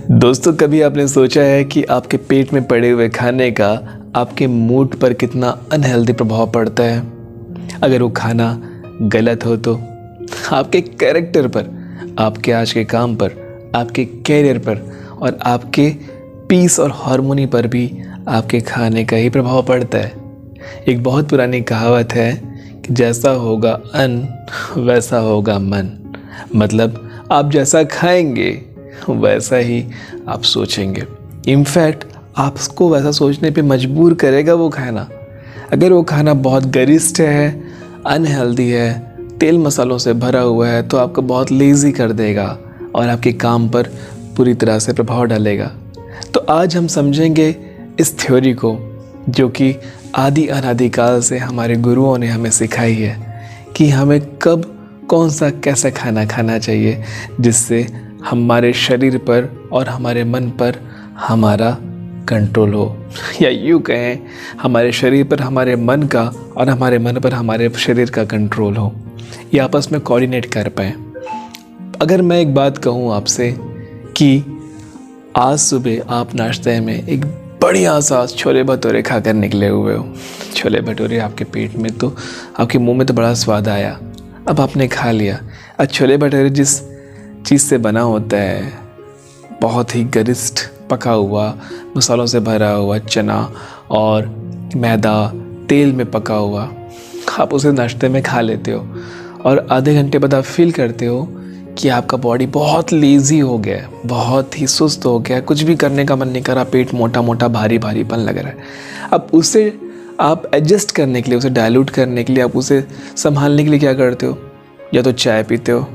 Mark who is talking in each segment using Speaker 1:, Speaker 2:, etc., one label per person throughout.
Speaker 1: दोस्तों, कभी आपने सोचा है कि आपके पेट में पड़े हुए खाने का आपके मूड पर कितना अनहेल्दी प्रभाव पड़ता है? अगर वो खाना गलत हो तो आपके कैरेक्टर पर, आपके आज के काम पर, आपके कैरियर पर और आपके पीस और हार्मोनी पर भी आपके खाने का ही प्रभाव पड़ता है। एक बहुत पुरानी कहावत है कि जैसा होगा अन्न वैसा होगा मन। मतलब आप जैसा खाएंगे वैसा ही आप सोचेंगे। इनफैक्ट आपको वैसा सोचने पे मजबूर करेगा वो खाना। अगर वो खाना बहुत गरिष्ठ है, अनहेल्दी है, तेल मसालों से भरा हुआ है तो आपको बहुत लेज़ी कर देगा और आपके काम पर पूरी तरह से प्रभाव डालेगा। तो आज हम समझेंगे इस थ्योरी को जो कि आदि अनादिकाल से हमारे गुरुओं ने हमें सिखाई है कि हमें कब कौन सा कैसा खाना खाना चाहिए जिससे हमारे शरीर पर और हमारे मन पर हमारा कंट्रोल हो, या यूँ कहें हमारे शरीर पर हमारे मन का और हमारे मन पर हमारे शरीर का कंट्रोल हो, ये आपस में कोऑर्डिनेट कर पाएँ। अगर मैं एक बात कहूँ आपसे कि आज सुबह आप नाश्ते में एक बढ़िया सा छोले भटूरे खाकर निकले हुए हो, छोले भटूरे आपके पेट में तो आपके मुंह में तो बड़ा स्वाद आया, अब आपने खा लिया। अब छोले भटूरे जिस चीज़ से बना होता है, बहुत ही गरिष्ठ पका हुआ, मसालों से भरा हुआ चना और मैदा तेल में पका हुआ, आप उसे नाश्ते में खा लेते हो और आधे घंटे बाद आप फील करते हो कि आपका बॉडी बहुत लेज़ी हो गया है, बहुत ही सुस्त हो गया है, कुछ भी करने का मन नहीं कर रहा, पेट मोटा मोटा भारी भारीपन लग रहा है। अब उसे आप एडजस्ट करने के लिए, उसे डाइल्यूट करने के लिए, आप उसे संभालने के लिए क्या करते हो? या तो चाय पीते हो,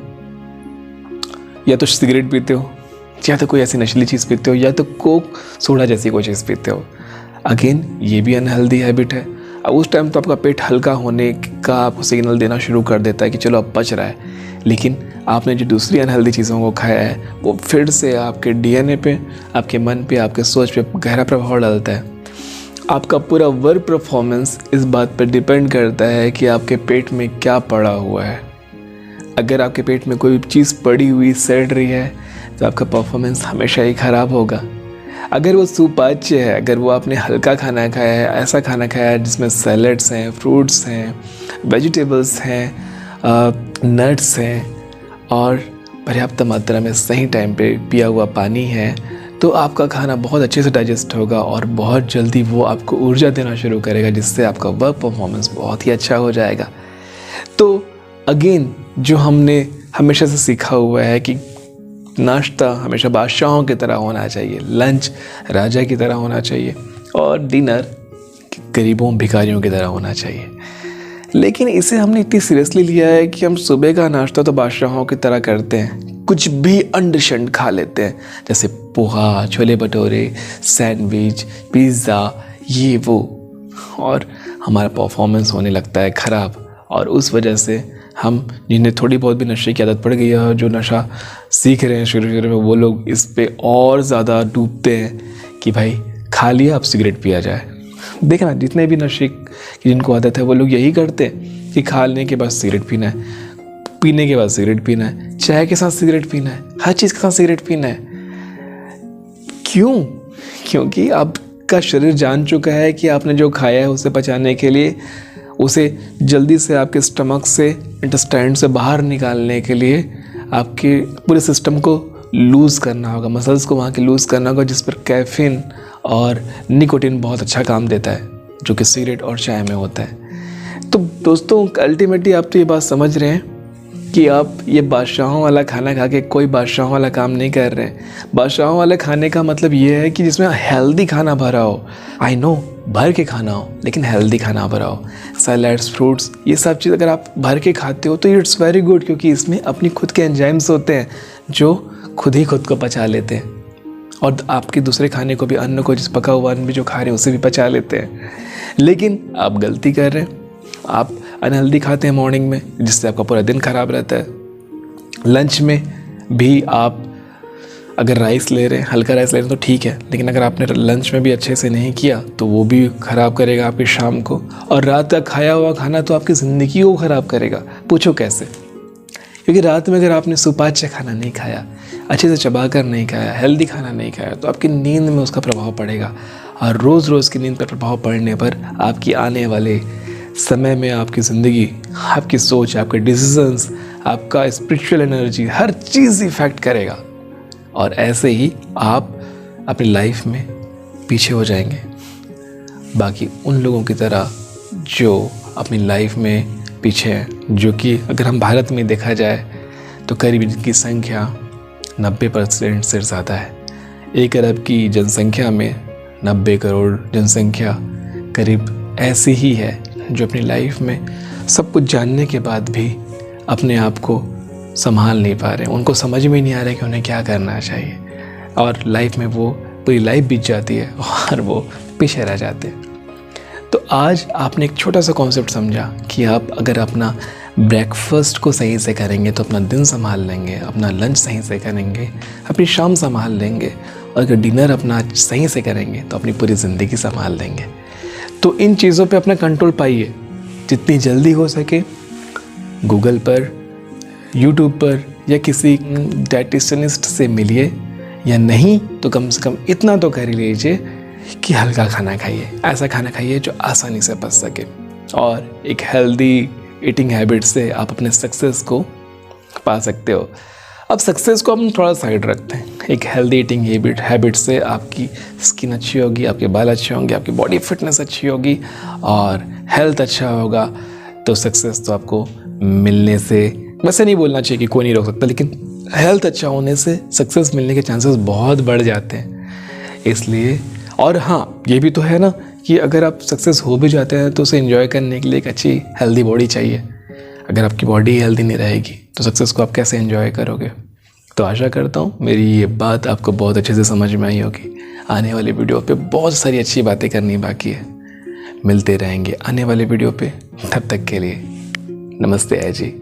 Speaker 1: या तो सिगरेट पीते हो, या तो कोई ऐसी नशीली चीज़ पीते हो, या तो कोक सोडा जैसी कोई चीज़ पीते हो। अगेन ये भी अनहेल्दी हैबिट है। अब उस टाइम तो आपका पेट हल्का होने का आपको सिग्नल देना शुरू कर देता है कि चलो अब पच रहा है, लेकिन आपने जो दूसरी अनहेल्दी चीज़ों को खाया है वो फिर से आपके डीएनए पे, आपके मन पे, आपके सोच पे गहरा प्रभाव डालता है। आपका पूरा वर्क परफॉर्मेंस इस बात पर डिपेंड करता है कि आपके पेट में क्या पड़ा हुआ है। अगर आपके पेट में कोई चीज़ पड़ी हुई सड़ रही है तो आपका परफॉर्मेंस हमेशा ही ख़राब होगा। अगर वो सुपाच्य है, अगर वो आपने हल्का खाना खाया है, ऐसा खाना खाया है जिसमें सैलड्स हैं, फ्रूट्स हैं, वेजिटेबल्स हैं, नट्स हैं और पर्याप्त मात्रा में सही टाइम पे पिया हुआ पानी है, तो आपका खाना बहुत अच्छे से डाइजेस्ट होगा और बहुत जल्दी वो आपको ऊर्जा देना शुरू करेगा, जिससे आपका वर्क परफॉर्मेंस बहुत ही अच्छा हो जाएगा। तो अगेन जो हमने हमेशा से सीखा हुआ है कि नाश्ता हमेशा बादशाहों की तरह होना चाहिए, लंच राजा की तरह होना चाहिए और डिनर गरीबों भिखारियों की तरह होना चाहिए। लेकिन इसे हमने इतनी सीरियसली लिया है कि हम सुबह का नाश्ता तो बादशाहों की तरह करते हैं, कुछ भी अंडशंड खा लेते हैं, जैसे पोहा, छोले भटूरे, सैंडविच, पिज़्ज़ा, ये वो, और हमारा परफॉर्मेंस होने लगता है ख़राब। और उस वजह से हम जिन्हें थोड़ी बहुत भी नशे की आदत पड़ गई है, जो नशा सीख रहे हैं शुरू शुरू में, वो लोग इस पे और ज़्यादा डूबते हैं कि भाई खा लिया अब सिगरेट पिया जाए। देखना, जितने भी नशे की जिनको आदत है वो लोग यही करते हैं कि खा लेने के बाद सिगरेट पीना है, पीने के बाद सिगरेट पीना है, चाय के साथ सिगरेट पीना है, हर चीज़ के साथ सिगरेट पीना है। क्यों? क्योंकि आपका शरीर जान चुका है कि आपने जो खाया है उसे पचाने के लिए, उसे जल्दी से आपके स्टमक से, इंटेस्टाइन से बाहर निकालने के लिए आपके पूरे सिस्टम को लूज़ करना होगा, मसल्स को वहाँ के लूज़ करना होगा, जिस पर कैफीन और निकोटीन बहुत अच्छा काम देता है, जो कि सिगरेट और चाय में होता है। तो दोस्तों, अल्टीमेटली आप तो ये बात समझ रहे हैं कि आप ये बादशाहों वाला खाना खा के कोई बादशाहों वाला काम नहीं कर रहे हैं। बादशाहों वाले खाने का मतलब ये है कि जिसमें हेल्दी खाना भरा हो, आई नो भर के खाना हो, लेकिन हेल्दी खाना भरा हो, सैलड्स, फ्रूट्स, ये सब चीज़ अगर आप भर के खाते हो तो इट्स वेरी गुड, क्योंकि इसमें अपनी खुद के एंजाइम्स होते हैं जो खुद ही खुद को पचा लेते हैं और आपके दूसरे खाने को भी, अन्न को, जिस पका हुआ अन्न भी जो खा रहे हैं उसे भी पचा लेते हैं। लेकिन आप गलती कर रहे हैं, आप अनहेल्दी खाते हैं मॉर्निंग में, जिससे आपका पूरा दिन ख़राब रहता है। लंच में भी आप अगर राइस ले रहे हैं, हल्का राइस ले रहे हैं तो ठीक है, लेकिन अगर आपने लंच में भी अच्छे से नहीं किया तो वो भी ख़राब करेगा आपकी शाम को, और रात का खाया हुआ खाना तो आपकी ज़िंदगी को ख़राब करेगा। पूछो कैसे? क्योंकि रात में अगर आपने सुपाच्य खाना नहीं खाया, अच्छे से चबा कर नहीं खाया, हेल्दी खाना नहीं खाया, तो आपकी नींद में उसका प्रभाव पड़ेगा। और रोज़ रोज़ की नींद पर प्रभाव पड़ने पर आपकी आने वाले समय में आपकी ज़िंदगी, आपकी सोच, आपके डिसीजंस, आपका स्पिरिचुअल एनर्जी, हर चीज़ इफ़ेक्ट करेगा। और ऐसे ही आप अपनी लाइफ में पीछे हो जाएंगे बाकी उन लोगों की तरह जो अपनी लाइफ में पीछे हैं, जो कि अगर हम भारत में देखा जाए तो करीब इनकी संख्या 90% से ज़्यादा है। 1 अरब की जनसंख्या में 90 करोड़ जनसंख्या करीब ऐसी ही है जो अपनी लाइफ में सब कुछ जानने के बाद भी अपने आप को संभाल नहीं पा रहे। उनको समझ में नहीं आ रहा कि उन्हें क्या करना चाहिए, और लाइफ में वो पूरी लाइफ बीत जाती है और वो पीछे रह जाते हैं। तो आज आपने एक छोटा सा कॉन्सेप्ट समझा कि आप अगर अपना ब्रेकफास्ट को सही से करेंगे तो अपना दिन संभाल लेंगे, अपना लंच सही से करेंगे, अपनी शाम संभाल लेंगे, और अगर डिनर अपना सही से करेंगे तो अपनी पूरी ज़िंदगी संभाल लेंगे। तो इन चीज़ों पे अपना कंट्रोल पाइए। जितनी जल्दी हो सके गूगल पर, यूट्यूब पर या किसी डाइटिशियनिस्ट से मिलिए, या नहीं तो कम से कम इतना तो कर ही लीजिए कि हल्का खाना खाइए। ऐसा खाना खाइए जो आसानी से पच सके, और एक हेल्दी ईटिंग हैबिट से आप अपने सक्सेस को पा सकते हो। अब सक्सेस को हम थोड़ा साइड रखते हैं। एक हेल्दी ईटिंग हैबिट से आपकी स्किन अच्छी होगी, आपके बाल अच्छे होंगे, आपकी बॉडी फिटनेस अच्छी होगी और हेल्थ अच्छा होगा, तो सक्सेस तो आपको मिलने से, वैसे नहीं बोलना चाहिए कि कोई नहीं रोक सकता, लेकिन हेल्थ अच्छा होने से सक्सेस मिलने के चांसेस बहुत बढ़ जाते हैं। इसलिए, और हाँ ये भी तो है ना कि अगर आप सक्सेस हो भी जाते हैं तो उसे एंजॉय करने के लिए एक अच्छी हेल्दी बॉडी चाहिए। अगर आपकी बॉडी हेल्दी नहीं रहेगी तो सक्सेस को आप कैसे एंजॉय करोगे। तो आशा करता हूँ मेरी ये बात आपको बहुत अच्छे से समझ में आई होगी। आने वाली वीडियो पे बहुत सारी अच्छी बातें करनी बाकी है। मिलते रहेंगे आने वाले वीडियो पे, तब तक के लिए नमस्ते जी।